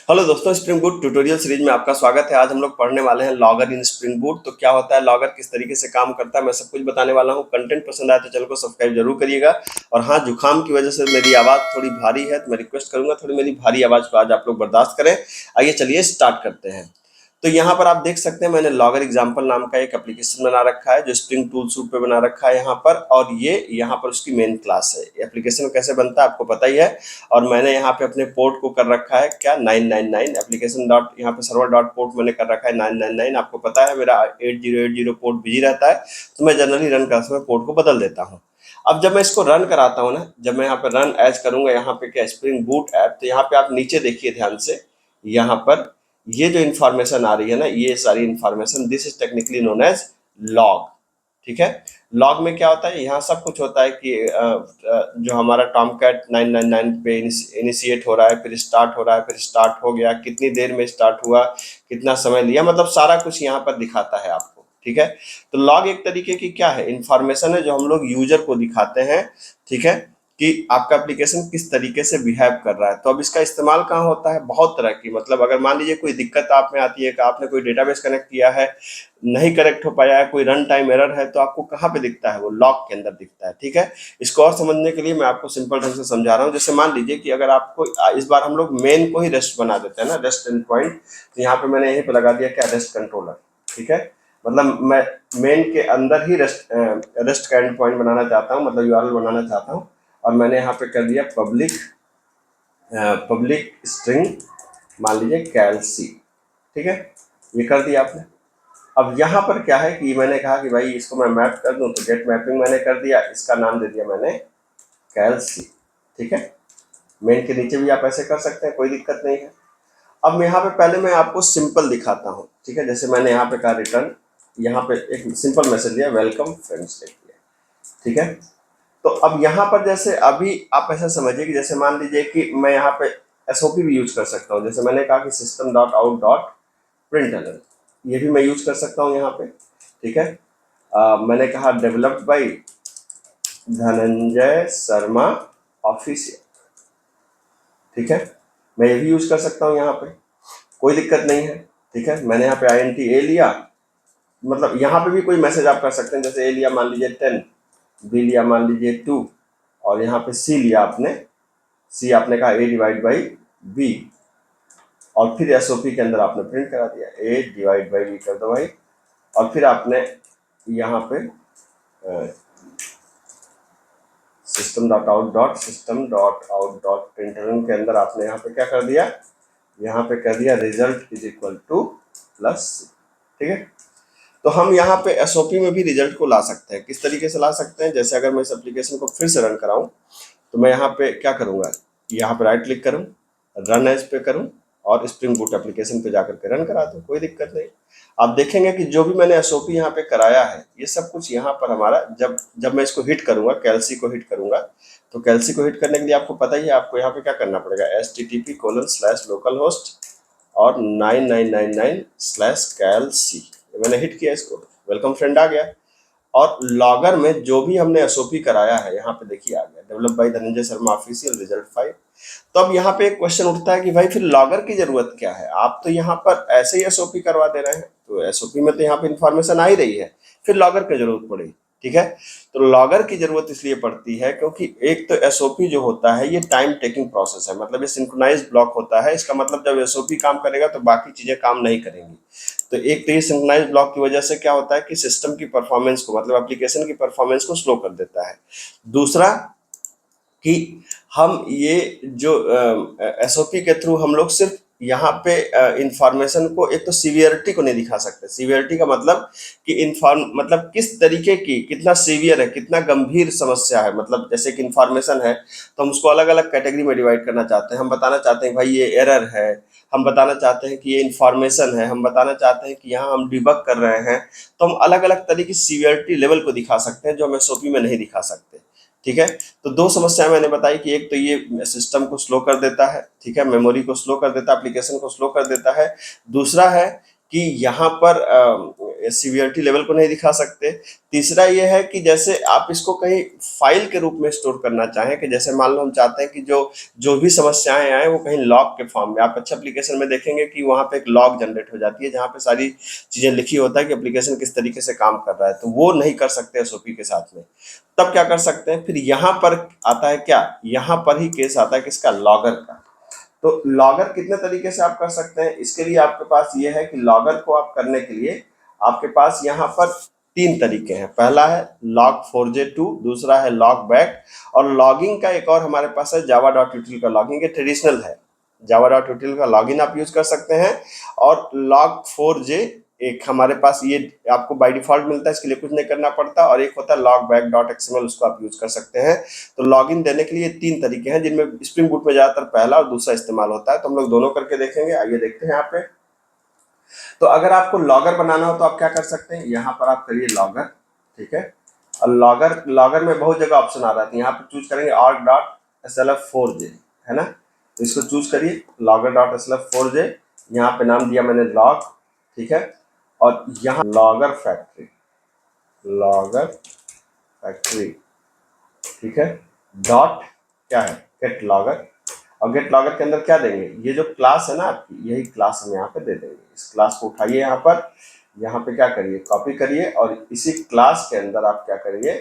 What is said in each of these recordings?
Hello दोस्तों, spring boot tutorial series में आपका स्वागत है। आज हम लोग पढ़ने वाले हैं लॉगर इन स्प्रिंग बूट। तो क्या होता है लॉगर, किस तरीके से काम करता है, मैं सब कुछ बताने वाला हूं। कंटेंट पसंद आए तो चैनल को सब्सक्राइब जरूर करिएगा। और हाँ, जुकाम की वजह से मेरी आवाज़ थोड़ी भारी है, तो मैं रिक्वेस्ट करूंगा थोड़ी मेरी भारी आवाज़ को आज आप लोग बर्दाश्त करें। आइए चलिए स्टार्ट करते हैं। तो यहाँ पर आप देख सकते हैं मैंने लॉगर एग्जाम्पल नाम का एक एप्लीकेशन बना रखा है जो स्प्रिंग टूल सूट पे बना रखा है यहाँ पर, और ये यहाँ पर उसकी मेन क्लास है। एप्लीकेशन कैसे बनता है आपको पता ही है। और मैंने यहाँ पे अपने पोर्ट को कर रखा है क्या 999 एप्लीकेशन डॉट, यहाँ पे सर्वर डॉट पोर्ट मैंने कर रखा है 999। आपको पता है मेरा 8080 पोर्ट बिजी रहता है, तो मैं जनरली रन करते समय पोर्ट को बदल देता हूँ। अब जब मैं इसको रन कराता हूँ ना, जब मैं यहाँ पे रन एज करूंगा यहाँ पे क्या स्प्रिंग बूट ऐप, तो यहाँ पे आप नीचे देखिए ध्यान से। यहाँ पर ये जो इन्फॉर्मेशन आ रही है ना, ये सारी information, this is technically known as log. ठीक है। लॉग में क्या होता है, यहाँ सब कुछ होता है कि जो हमारा टॉमकैट 999 पे इनिशिएट हो रहा है, फिर स्टार्ट हो रहा है, फिर स्टार्ट हो गया, कितनी देर में स्टार्ट हुआ, कितना समय लिया, मतलब सारा कुछ यहाँ पर दिखाता है आपको। ठीक है। तो लॉग एक तरीके की क्या है, इंफॉर्मेशन है जो हम लोग यूजर को दिखाते हैं। ठीक है, कि आपका एप्लीकेशन किस तरीके से बिहेव कर रहा है। तो अब इसका इस्तेमाल कहाँ होता है, बहुत तरह की, मतलब अगर मान लीजिए कोई दिक्कत आप में आती है कि आपने कोई डेटाबेस कनेक्ट किया है, नहीं कनेक्ट हो पाया है, कोई रन टाइम एरर है, तो आपको कहाँ पे दिखता है, वो लॉग के अंदर दिखता है। ठीक है। इसको और समझने के लिए मैं आपको सिंपल ढंग से समझा रहा हूँ। जैसे मान लीजिए कि अगर आपको इस बार हम लोग मेन को ही रेस्ट बना देते हैं ना, रेस्ट एंड पॉइंट, तो यहाँ पे मैंने यहीं पे लगा दिया क्या, रेस्ट कंट्रोलर। ठीक है। मतलब मैं मेन के अंदर ही रेस्ट का एंड पॉइंट बनाना चाहता हूँ, मतलब यूआरएल बनाना चाहता हूँ। और मैंने यहाँ पे कर दिया पब्लिक स्ट्रिंग, मान लीजिए कैलसी। ठीक है, ये कर दिया आपने। अब यहाँ पर क्या है कि मैंने कहा कि भाई इसको मैं मैप कर दूं, तो गेट मैपिंग मैंने कर दिया, इसका नाम दे दिया मैंने कैलसी। ठीक है। मेन के नीचे भी आप ऐसे कर सकते हैं, कोई दिक्कत नहीं है। अब यहाँ पे पहले मैं आपको सिंपल दिखाता हूँ। ठीक है, जैसे मैंने यहाँ पे कहा रिटर्न, यहाँ पे एक सिंपल मैसेज दिया, वेलकम फ्रेंड्स लिख दिया। ठीक है। तो अब यहाँ पर जैसे अभी आप ऐसा समझिए कि जैसे मान लीजिए कि मैं यहाँ पे एसओपी भी यूज कर सकता हूँ। जैसे मैंने कहा कि system dot out dot print, ये भी मैं यूज कर सकता हूँ यहाँ पे। ठीक है। मैंने कहा developed by Dhananjay Sharma official. ठीक है, मैं ये भी यूज कर सकता हूँ यहाँ पे, कोई दिक्कत नहीं है। ठीक है, मैंने यहाँ पे INTA लिया, मतलब यहाँ पे भी कोई मैसेज आप कर सकते हैं। जैसे ए लिया मान लीजिए 10, बी लिया मान लीजिए 2, और यहाँ पे सी लिया आपने, सी आपने कहा A डिवाइड बाई बी, और फिर एसओपी के अंदर आपने प्रिंट करा दिया A डिवाइड बाई बी कर दो भाई। और फिर आपने यहाँ पे system dot out dot println के अंदर आपने यहाँ पे क्या कर दिया, यहाँ पे कर दिया result is equal two plus. ठीक है। तो हम यहाँ पे एसओपी में भी रिजल्ट को ला सकते हैं। किस तरीके से ला सकते हैं, जैसे अगर मैं इस एप्लीकेशन को फिर से रन कराऊं, तो मैं यहाँ पे क्या करूँगा, यहाँ पे राइट क्लिक करूँ, रन एज पे करूँ, और स्प्रिंग बूट एप्लीकेशन पे जाकर के रन करा दूँ, कोई दिक्कत नहीं। आप देखेंगे कि जो भी मैंने एसओपी यहाँ पे कराया है, ये सब कुछ यहाँ पर हमारा, जब मैं इसको हिट करूँगा, कैलसी को हिट करूँगा, तो कैलसी को हिट करने के लिए आपको पता ही है, आपको यहाँ पे क्या करना पड़ेगा, http:/localhost और 9999/कैलसी। मैंने हिट किया इसको, वेलकम फ्रेंड आ गया। और लॉगर में जो भी हमने एसओपी कराया है, यहाँ पे देखिए आ गया, develop by Dhananjay Sharma official result 5। तो अब यहाँ पे एक क्वेश्चन उठता है कि भाई फिर लॉगर की जरूरत क्या है, आप तो यहाँ पर ऐसे ही एसओपी करवा दे रहे हैं, तो एसओपी में तो यहाँ पे इंफॉर्मेशन आ ही रही है, फिर लॉगर की जरूरत पड़ेगी। ठीक है। तो लॉगर की जरूरत इसलिए पड़ती है क्योंकि एक तो एसओपी जो होता है ये टाइम टेकिंग प्रोसेस है, मतलब ये सिंक्रोनाइज ब्लॉक होता है। इसका मतलब जब एसओपी काम करेगा तो बाकी चीजें काम नहीं करेंगी। तो एक तो ये सिंक्रोनाइज ब्लॉक की वजह से क्या होता है कि सिस्टम की परफॉर्मेंस को, मतलब एप्लीकेशन की परफॉर्मेंस को स्लो कर देता है। दूसरा कि हम ये जो एसओपी के थ्रू हम लोग सिर्फ यहाँ पे इंफॉर्मेशन को, एक तो सीवियरिटी को नहीं दिखा सकते। सीवियरिटी का मतलब कि मतलब किस तरीके की, कितना सीवियर है, कितना गंभीर समस्या है। मतलब जैसे कि इंफॉर्मेशन है तो हम उसको अलग अलग कैटेगरी में डिवाइड करना चाहते हैं। हम बताना चाहते हैं भाई ये एरर है, हम बताना चाहते हैं कि ये इंफॉर्मेशन है, हम बताना चाहते हैं कि यहाँ हम डिबग कर रहे हैं। तो हम अलग अलग तरह की सीवियरिटी लेवल को दिखा सकते हैं जो हम एसओपी में नहीं दिखा सकते। ठीक है। तो दो समस्याएं मैंने बताई कि एक तो ये सिस्टम को स्लो कर देता है, ठीक है, मेमोरी को स्लो कर देता है, एप्लीकेशन को स्लो कर देता है। दूसरा है कि यहाँ पर सीवियरिटी लेवल को नहीं दिखा सकते। तीसरा ये है कि जैसे आप इसको कहीं फाइल के रूप में स्टोर करना चाहें, कि जैसे मान लो हम चाहते हैं कि जो जो भी समस्याएं आए वो कहीं लॉग के फॉर्म में, आप अच्छे एप्लीकेशन में देखेंगे कि वहाँ पे एक लॉग जनरेट हो जाती है जहाँ पे सारी चीजें लिखी होता है कि एप्लीकेशन किस तरीके से काम कर रहा है, तो वो नहीं कर सकते एसओपी के साथ में। तब क्या कर सकते हैं, फिर यहाँ पर आता है क्या, यहाँ पर ही केस आता है किसका, लॉगर का। तो लॉगर कितने तरीके से आप कर सकते हैं, इसके लिए आपके पास ये है कि लॉगर को आप करने के लिए आपके पास यहाँ पर 3 तरीके हैं। पहला है log4j2, दूसरा है लॉग बैक, और लॉगिंग का एक और हमारे पास है java.util का लॉगिंग, ये ट्रेडिशनल है। java.util का लॉगिन आप यूज कर सकते हैं, और log4j एक हमारे पास ये आपको बाय डिफॉल्ट मिलता है, इसके लिए कुछ नहीं करना पड़ता, और एक होता है logback.xml, उसको आप यूज कर सकते हैं। तो लॉगिन देने के लिए 3 तरीके हैं, जिनमें स्प्रिंग बूट में ज्यादातर पहला और दूसरा इस्तेमाल होता है। तो हम लोग दोनों करके देखेंगे, आइए देखते हैं यहाँ पे। तो अगर आपको लॉगर बनाना हो तो आप क्या कर सकते हैं, यहाँ पर आप करिए लॉगर, ठीक है। और लॉगर लॉगर में बहुत जगह ऑप्शन आ रहा है, यहाँ पे चूज करेंगे org.slf4j, है ना। तो इसको चूज करिए logger.slf4j, यहाँ पे नाम दिया मैंने लॉग, ठीक है। और यहाँ लॉगर फैक्ट्री, ठीक है। डॉट क्या है, गेट लॉगर, और गेट लॉगर के अंदर क्या देंगे, ये जो क्लास है ना आपकी, यही क्लास हम यहाँ पे दे देंगे। इस क्लास को उठाइए, यहाँ पे क्या करिए, कॉपी करिए, और इसी क्लास के अंदर आप क्या करिए,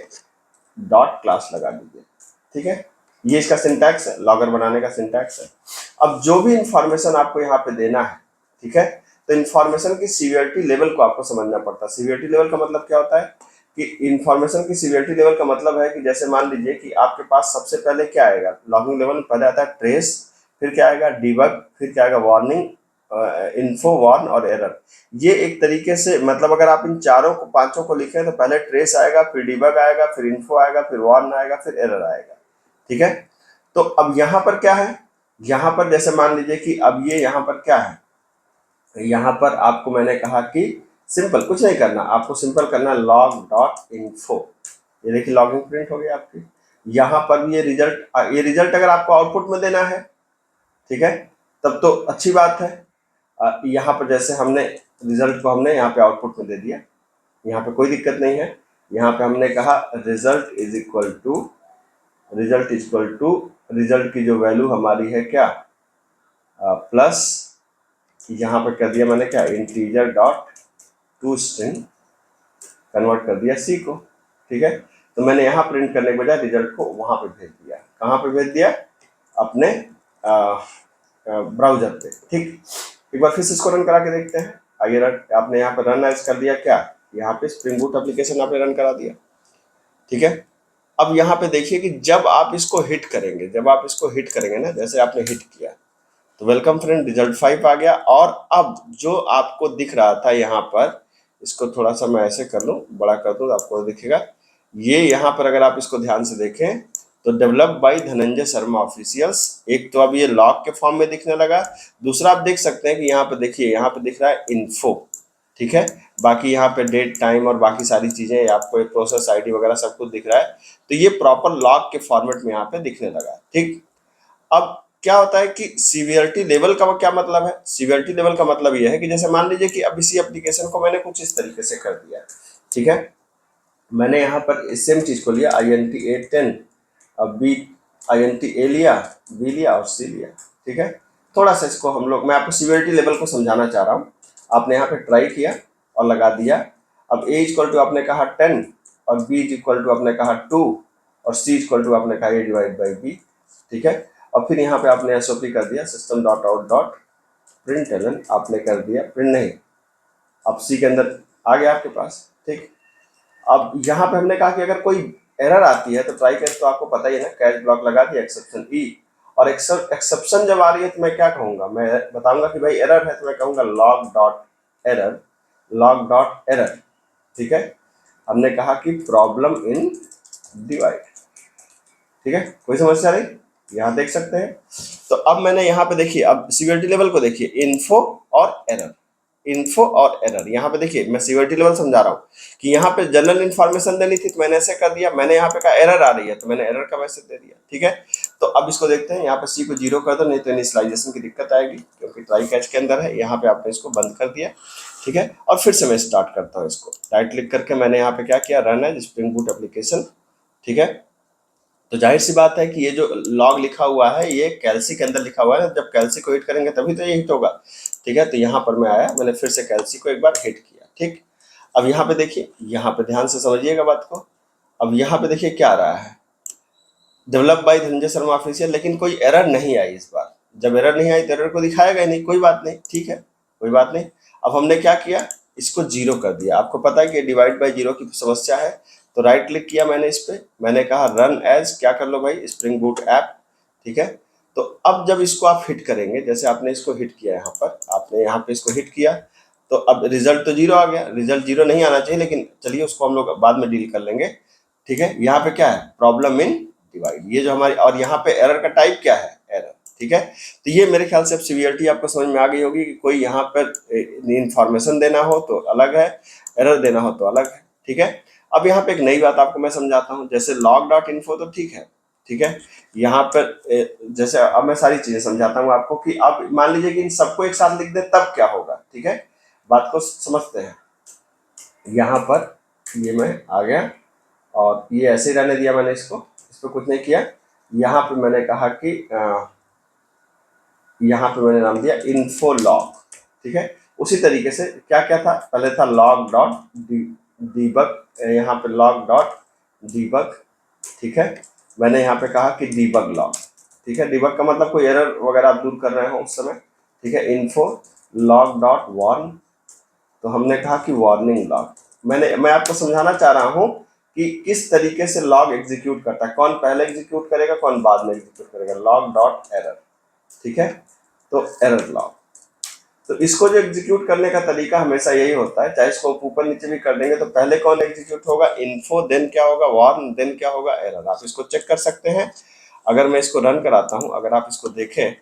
डॉट क्लास लगा दीजिए, ठीक है। ये इसका सिंटैक्स है, लॉगर बनाने का सिंटैक्स है। अब जो भी इंफॉर्मेशन आपको यहाँ पे देना है, ठीक है, तो इंफॉर्मेशन की सीवियरिटी लेवल को आपको समझना पड़ता है। सीवियरिटी लेवल का मतलब क्या होता है कि इंफॉर्मेशन की सीवियरिटी लेवल का मतलब है कि जैसे मान लीजिए कि आपके पास सबसे पहले क्या आएगा, लॉगिंग लेवल में पहले आता है ट्रेस, फिर क्या आएगा डीबग, फिर क्या आएगा वार्निंग, इन्फो, वार्न और एरर। ये एक तरीके से मतलब अगर आप इन चारों को पांचों को लिखें तो पहले ट्रेस आएगा, फिर डीबग आएगा, फिर इन्फो आएगा, फिर वार्न आएगा, फिर एरर आएगा, ठीक है। तो अब यहाँ पर क्या है, यहाँ पर जैसे मान लीजिए कि अब ये यहाँ पर क्या है, यहाँ पर आपको मैंने कहा कि सिंपल कुछ नहीं करना, आपको सिंपल करना log.info, ये देखिए लॉगिंग प्रिंट हो गया आपकी। यहाँ पर भी ये रिजल्ट अगर आपको आउटपुट में देना है, ठीक है, तब तो अच्छी बात है। यहाँ पर जैसे हमने रिजल्ट को हमने यहाँ पे आउटपुट में दे दिया, यहाँ पे कोई दिक्कत नहीं है। यहाँ पे हमने कहा result is equal to result की जो वैल्यू हमारी है क्या, प्लस यहाँ पर कर दिया मैंने क्या, integer dot to string, convert कर दिया सी को, ठीक है। तो मैंने यहाँ प्रिंट करने के बजाय रिजल्ट को वहाँ पे भेज दिया, कहाँ पे भेज दिया, अपने ब्राउजर पे, ठीक। एक बार फिर से इसको रन करा के देखते हैं, आइए आपने यहाँ पर रन एज कर दिया, क्या यहाँ पे स्प्रिंग बूट एप्लीकेशन आपने रन करा दिया, ठीक है। अब यहाँ पे देखिए कि जब आप इसको हिट करेंगे ना, जैसे आपने हिट किया तो वेलकम फ्रेंड रिजल्ट 5 आ गया। और अब जो आपको दिख रहा था यहाँ पर, इसको थोड़ा सा मैं ऐसे कर लूँ, बड़ा कर दूँ तो आपको दिखेगा। ये यहाँ पर अगर आप इसको ध्यान से देखें तो develop by Dhananjay Sharma officials, एक तो अब ये लॉग के फॉर्म में दिखने लगा, दूसरा आप देख सकते हैं कि यहाँ पे देखिए, यहाँ पे दिख रहा है इन्फो, ठीक है। बाकी यहाँ पे डेट टाइम और बाकी सारी चीजें आपको एक प्रोसेस आईडी वगैरह सब कुछ दिख रहा है। तो ये प्रॉपर लॉग के फॉर्मेट में यहाँ पे दिखने लगा, ठीक। अब क्या होता है कि सीवियरिटी लेवल का क्या मतलब है, सीवियरिटी लेवल का मतलब यह है कि जैसे मान लीजिए कि अब इसी एप्लीकेशन को मैंने कुछ इस तरीके से कर दिया, ठीक है। मैंने यहाँ पर सेम चीज को लिया, INT A10, अब INT A लिया, B लिया और C लिया, ठीक है। थोड़ा सा इसको हम लोग, मैं आपको सीवियरिटी लेवल को समझाना चाह रहा हूँ। आपने यहाँ पे ट्राई किया और लगा दिया। अब A इक्वल टू आपने कहा 10, और B इक्वल टू आपने कहा 2, और C इक्वल टू आपने कहा A डिवाइड बाई B, ठीक है। और फिर यहाँ पे आपने SOP कर दिया system.out.println, आपने कर दिया प्रिंट नहीं, अब C के अंदर आ गया आपके पास, ठीक। अब यहाँ पे हमने कहा कि अगर कोई एरर आती है तो ट्राई कैच, तो आपको पता ही है ना, कैच ब्लॉक लगा दिया, एक्सेप्शन ई, और एक्सेप्शन जब आ रही है तो मैं क्या कहूँगा, मैं बताऊंगा कि भाई एरर है, तो मैं कहूँगा log डॉट एरर, ठीक है। हमने कहा कि प्रॉब्लम इन डिवाइड, ठीक है। कोई समस्या नहीं, यहाँ देख सकते हैं। तो अब मैंने यहाँ पे देखिए, अब सीवियरिटी लेवल को देखिए, इन्फो और एरर, यहाँ पे देखिए मैं सीवियरिटी लेवल समझा रहा हूँ कि यहाँ पे जनरल इन्फॉर्मेशन देनी थी तो मैंने ऐसे कर दिया, मैंने यहाँ पे कहा एरर आ रही है तो मैंने एरर का मैसेज दे दिया, ठीक है। तो अब इसको देखते हैं, यहाँ पे C को 0 कर दो, नहीं तो इनिशियलाइजेशन की दिक्कत आएगी, क्योंकि ट्राई कैच के अंदर है। यहाँ पे आपने इसको बंद कर दिया, ठीक है। और फिर से मैं स्टार्ट करता हूँ इसको, राइट क्लिक करके मैंने यहाँ पे क्या किया, run as spring boot application, ठीक है। तो जाहिर सी बात है कि ये जो लॉग लिखा हुआ है ये कैल्सी के अंदर लिखा हुआ है, जब कैल्सी को हिट करेंगे तभी तो ये हिट होगा, ठीक है। तो यहाँ पर मैं आया, मैंने फिर से कैल्सी को एक बार हिट किया, ठीक। अब यहाँ पे देखिए, यहाँ पे ध्यान से समझिएगा बात को। अब यहाँ पे देखिए क्या आ रहा है, develop by Dhananjay Sharma official, लेकिन कोई एरर नहीं आई इस बार। जब एरर नहीं आई तो एरर को दिखाएगा ही नहीं, कोई बात नहीं, ठीक है, कोई बात नहीं। अब हमने क्या किया, इसको जीरो कर दिया। आपको पता है कि डिवाइड बाय जीरो की समस्या है, तो राइट क्लिक किया मैंने इस पे, मैंने कहा रन एज, क्या कर लो भाई, स्प्रिंग बूट ऐप, ठीक है। तो अब जब इसको आप हिट करेंगे, जैसे आपने इसको हिट किया यहाँ पर, आपने यहाँ पे इसको हिट किया, तो अब रिजल्ट तो जीरो आ गया। रिजल्ट जीरो नहीं आना चाहिए, लेकिन चलिए उसको हम लोग बाद में डील कर लेंगे, ठीक है। यहाँ पे क्या है, प्रॉब्लम इन डिवाइड, ये जो हमारी, और यहाँ पे एरर का टाइप क्या है, एरर, ठीक है। तो ये मेरे ख्याल से अब सीवीआरटी आपको समझ में आ गई होगी कि कोई यहाँ पर इंफॉर्मेशन देना हो तो अलग है, एरर देना हो तो अलग है, ठीक है। अब यहाँ पे एक नई बात आपको मैं समझाता हूँ, जैसे log डॉट इन्फो तो ठीक है, ठीक है। यहाँ पर जैसे अब मैं सारी चीजें समझाता हूँ आपको कि अब मान लीजिए कि इन सबको एक साथ लिख दे तब क्या होगा, ठीक है। बात को समझते हैं। यहाँ पर ये मैं आ गया और ये ऐसे ही रहने दिया मैंने इसको, इस पर कुछ नहीं किया। यहाँ पे मैंने कहा कि यहाँ पे मैंने नाम दिया इन्फो लॉग, ठीक है। उसी तरीके से क्या क्या था, पहले था लॉग डॉट डीबग, यहाँ पे लॉग डॉट डीबग, ठीक है। मैंने यहाँ पे कहा कि डीबग लॉग, ठीक है। डीबग का मतलब कोई एरर वगैरह आप दूर कर रहे हो उस समय, ठीक है। इन्फो लॉग डॉट वार्न, तो हमने कहा कि वार्निंग लॉग। मैं आपको समझाना चाह रहा हूँ कि किस तरीके से लॉग एग्जीक्यूट करता है, कौन पहले एग्जीक्यूट करेगा कौन बाद में एग्जीक्यूट करेगा, लॉग डॉट एरर, ठीक है। तो एरर लॉग, तो इसको जो एग्जीक्यूट करने का तरीका हमेशा यही होता है, चाहे इसको ऊपर नीचे भी कर देंगे तो पहले कौन एग्जीक्यूट होगा, इन्फो, देन क्या होगा वार्न, देन क्या होगा एरर। आप इसको चेक कर सकते हैं। अगर मैं इसको रन कराता हूं, अगर आप इसको देखें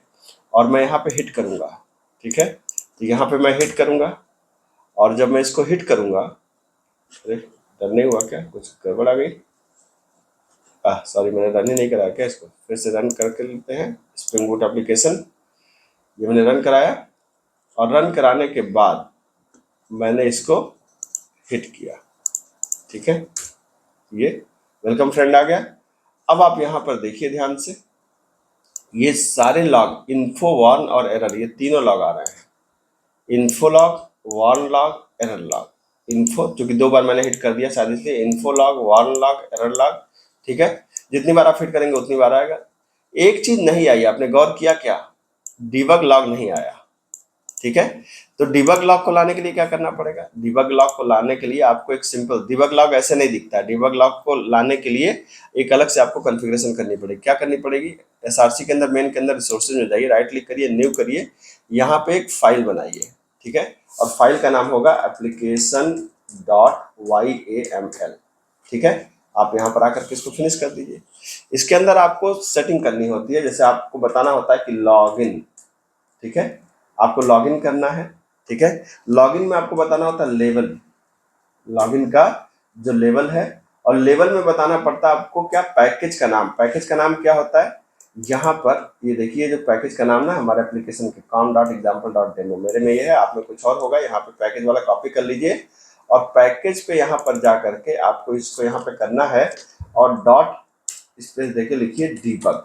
और मैं यहाँ पे हिट करूंगा, ठीक है। तो यहाँ पे मैं हिट करूंगा और जब मैं इसको हिट करूंगा, अरे रन नहीं हुआ क्या, कुछ गड़बड़ आ गई, सॉरी मैंने रन ही नहीं कराया क्या, इसको फिर से रन करके लेते हैं। स्प्रिंग बूट एप्लीकेशन, ये मैंने रन कराया और रन कराने के बाद मैंने इसको हिट किया, ठीक है। ये वेलकम फ्रेंड आ गया। अब आप यहाँ पर देखिए ध्यान से, ये सारे लॉग इन्फो वार्न और एरर, ये तीनों लॉग आ रहे हैं, info log, warn log, error log. Info चूंकि दो बार मैंने हिट कर दिया शायद इसलिए, info log, warn log, error log, ठीक है। जितनी बार आप हिट करेंगे उतनी बार आएगा। एक चीज नहीं आई, आपने गौर किया क्या, डिबग लॉग नहीं आया, ठीक है। तो डिबग लॉग को लाने के लिए क्या करना पड़ेगा, डिबग लॉग को लाने के लिए आपको एक सिंपल, डिबग लॉग ऐसे नहीं दिखता है, डिबग लॉग को लाने के लिए एक अलग से आपको कॉन्फ़िगरेशन करनी पड़ेगी। क्या करनी पड़ेगी, एसआरसी के अंदर, मेन के अंदर रिसोर्सेज में जाइए, राइट क्लिक करिए, न्यू करिए, यहाँ पे एक फाइल बनाइए, ठीक है। और फाइल का नाम होगा एप्लीकेशन डॉट YAML, ठीक है। आप यहाँ पर आकर के इसको फिनिश कर दीजिए। इसके अंदर आपको सेटिंग करनी होती है, जैसे आपको बताना होता है कि लॉगिन, ठीक है, आपको लॉगिन करना है, ठीक है। लॉगिन में आपको बताना होता है लेवल, लॉगिन का जो लेवल है, और लेवल में बताना पड़ता है आपको क्या, पैकेज का नाम। पैकेज का नाम क्या होता है, यहाँ पर ये देखिए जो पैकेज का नाम ना हमारे एप्लीकेशन के com.example.demo, मेरे में ये है, आप में कुछ और होगा। यहाँ पे पैकेज वाला कॉपी कर लीजिए और पैकेज पे यहाँ पर जा करके आपको इसको यहाँ पे करना है और डॉट स्पेस देके लिखिए डीबग,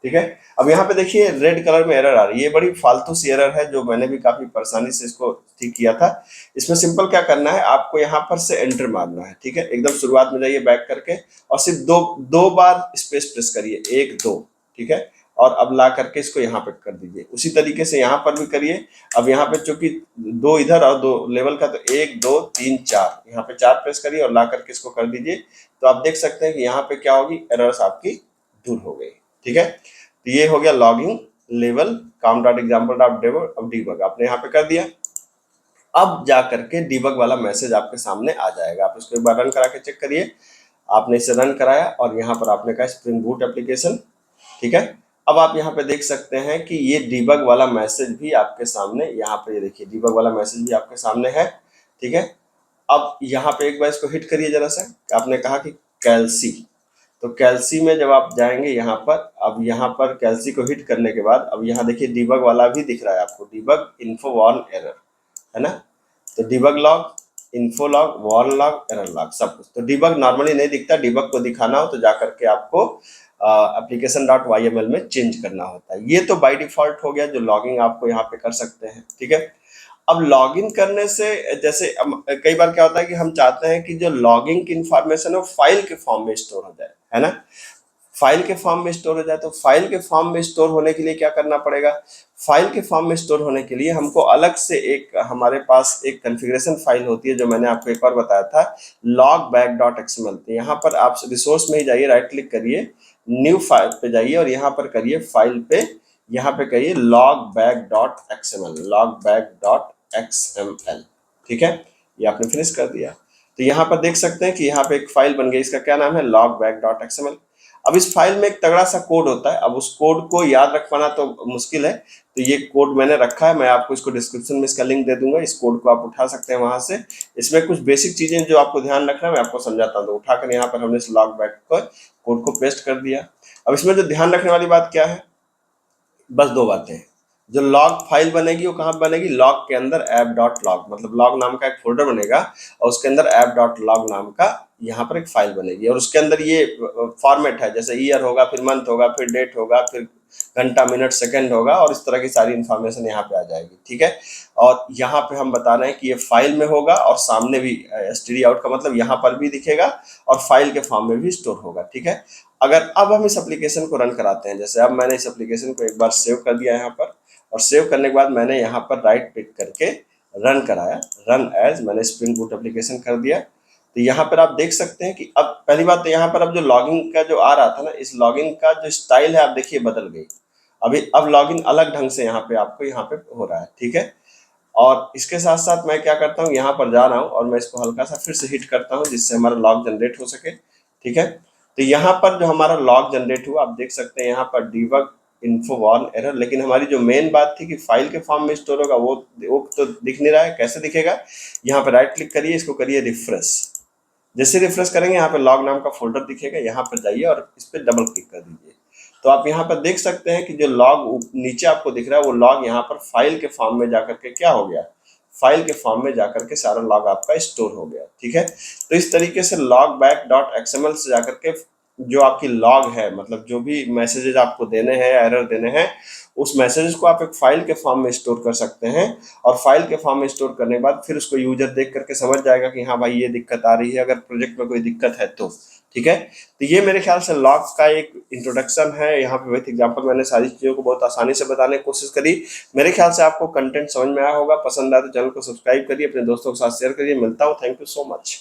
ठीक है। अब यहाँ पे देखिए रेड कलर में एरर आ रही है, ये बड़ी फालतू सी एरर है जो मैंने भी काफी परेशानी से इसको ठीक किया था। इसमें सिंपल क्या करना है, आपको यहाँ पर से एंटर मारना है, ठीक है। एकदम शुरुआत में जाइए बैक करके और सिर्फ दो बार स्पेस प्रेस करिए, एक दो, ठीक है। और अब ला करके इसको यहाँ पे कर दीजिए, उसी तरीके से यहाँ पर भी करिए। अब यहाँ पे चूंकि दो इधर और दो लेवल का, तो एक दो तीन चार, यहाँ पे चार प्रेस करिए और ला करके इसको कर दीजिए। तो आप देख सकते हैं कि यहाँ पे क्या होगी, एरर्स आपकी दूर हो गई, ठीक है। तो ये हो गया लॉगिंग लेवल com.example.demo। अब डीबग आपने यहाँ पे कर दिया, अब जा करके डीबग वाला मैसेज आपके सामने आ जाएगा। आप इसको एक बार रन करा के चेक करिए। आपने इसे रन कराया और यहाँ पर आपने कहा स्प्रिंग बूट एप्लीकेशन, ठीक है। अब आप यहाँ पे देख सकते हैं कि ये डीबग वाला मैसेज भी आपके सामने, यहाँ पे ये देखिए डीबग वाला मैसेज भी आपके सामने है, ठीक है। अब यहाँ पे एक बार इसको हिट करिए जरा सा, आपने कहा कि कैल्सी, तो कैल्सी में जब आप जाएंगे यहाँ पर, अब यहाँ पर कैल्सी को हिट करने के बाद अब यहाँ देखिए डीबग वाला भी दिख रहा है आपको, डीबग इन्फो वार्न एरर, है ना। तो debug log, info log, warn log, error log, सब कुछ। तो डिबग नॉर्मली नहीं दिखता, डिबग को दिखाना हो तो जाकर के आपको एप्लीकेशन डॉट वाई में चेंज करना होता है। ये तो बाय डिफॉल्ट हो गया जो लॉगिंग आपको यहाँ पे कर सकते हैं, ठीक है। अब लॉगिन करने से जैसे कई बार क्या होता है कि हम चाहते हैं कि जो लॉगिंग की इंफॉर्मेशन है फाइल के फॉर्म में स्टोर हो जाए, है ना। फाइल के फॉर्म में स्टोर हो जाए तो फाइल के फॉर्म में स्टोर होने के लिए क्या करना पड़ेगा। फाइल के फॉर्म में स्टोर होने के लिए हमको अलग से एक हमारे पास एक कॉन्फ़िगरेशन फाइल होती है जो मैंने आपको एक और बताया था, logback.xml। तो यहाँ पर आप रिसोर्स में ही जाइए, राइट क्लिक करिए, न्यू फाइल पे जाइए और यहाँ पर करिए फाइल पे, यहाँ पे करिए logback.xml, logback.xml, ठीक है। ये आपने फिनिश कर दिया तो यहाँ पर देख सकते हैं कि यहाँ पे एक फाइल बन गई, इसका क्या नाम है, logback.xml। अब इस फाइल में एक तगड़ा सा कोड होता है, अब उस कोड को याद रख पाना तो मुश्किल है, तो ये कोड मैंने रखा है, मैं आपको इसको डिस्क्रिप्शन में इसका लिंक दे दूंगा, इस कोड को आप उठा सकते हैं वहां से। इसमें कुछ बेसिक चीजें जो आपको ध्यान रखना है मैं आपको समझाता हूँ। तो उठाकर यहाँ पर हमने इस लॉग बैक कोड को पेस्ट कर दिया। अब इसमें जो ध्यान रखने वाली बात क्या है, बस दो बातें हैं। जो लॉग फाइल बनेगी वो कहाँ बनेगी, लॉग के अंदर ऐप डॉट लॉग, मतलब लॉग नाम का एक फोल्डर बनेगा और उसके अंदर ऐप डॉट लॉग नाम का यहाँ पर एक फाइल बनेगी और उसके अंदर ये फॉर्मेट है, जैसे ईयर होगा, फिर मंथ होगा, फिर डेट होगा, फिर घंटा, मिनट, सेकंड होगा और इस तरह की सारी इंफॉर्मेशन यहाँ पे आ जाएगी, ठीक है। और यहाँ पे हम बता रहे हैं कि ये फाइल में होगा और सामने भी std आउट का मतलब यहाँ पर भी दिखेगा और फाइल के फॉर्म में भी स्टोर होगा, ठीक है। अगर अब हम इस एप्लीकेशन को रन कराते हैं, जैसे अब मैंने इस एप्लीकेशन को एक बार सेव कर दिया यहाँ पर, और सेव करने के बाद मैंने यहाँ पर राइट क्लिक करके रन कराया, रन एज, मैंने स्प्रिंग बूट एप्लीकेशन कर दिया। तो यहाँ पर आप देख सकते हैं कि अब पहली बात तो यहाँ पर अब जो लॉगिंग का जो आ रहा था ना, इस लॉगिंग का जो स्टाइल है आप देखिए बदल गई। अभी अब लॉगिंग अलग ढंग से यहाँ पे आपको यहाँ पे हो रहा है, ठीक है। और इसके साथ साथ मैं क्या करता हूँ, यहाँ पर जा रहा हूँ और मैं इसको हल्का सा फिर से हिट करता हूँ जिससे हमारा लॉग जनरेट हो सके, ठीक है। तो यहाँ पर जो हमारा लॉग जनरेट हुआ आप देख सकते हैं यहाँ पर डिबग इन्फो वॉर्न एरर, लेकिन हमारी जो मेन बात थी कि फाइल के फॉर्म में स्टोर होगा वो तो दिख नहीं रहा है। कैसे दिखेगा, यहाँ पर राइट क्लिक करिए, इसको करिए रिफ्रेश, जैसे रिफ्रेश करेंगे यहाँ पे लॉग नाम का फोल्डर दिखेगा, यहाँ पर जाइए और इस पर डबल क्लिक कर दीजिए। तो आप यहाँ पर देख सकते हैं कि जो लॉग नीचे आपको दिख रहा है वो लॉग यहाँ पर फाइल के फॉर्म में जाकर के क्या हो गया, फाइल के फॉर्म में जाकर के सारा लॉग आपका स्टोर हो गया, ठीक है। तो इस तरीके से logback.xml से जाकर के जो आपकी लॉग है, मतलब जो भी मैसेजेस आपको देने हैं, एरर देने हैं, उस मैसेजेस को आप एक फाइल के फॉर्म में स्टोर कर सकते हैं और फाइल के फॉर्म में स्टोर करने के बाद फिर उसको यूजर देख करके समझ जाएगा कि हाँ भाई ये दिक्कत आ रही है, अगर प्रोजेक्ट में कोई दिक्कत है तो, ठीक है। तो ये मेरे ख्याल से लॉग का एक इंट्रोडक्शन है। यहाँ पे विथ एग्जांपल मैंने सारी चीज़ों को बहुत आसानी से बताने की कोशिश करी। मेरे ख्याल से आपको कंटेंट समझ में आया होगा, पसंद आया तो चैनल को सब्सक्राइब करिए, अपने दोस्तों के साथ शेयर करिए। मिलता हूँ, थैंक यू सो मच।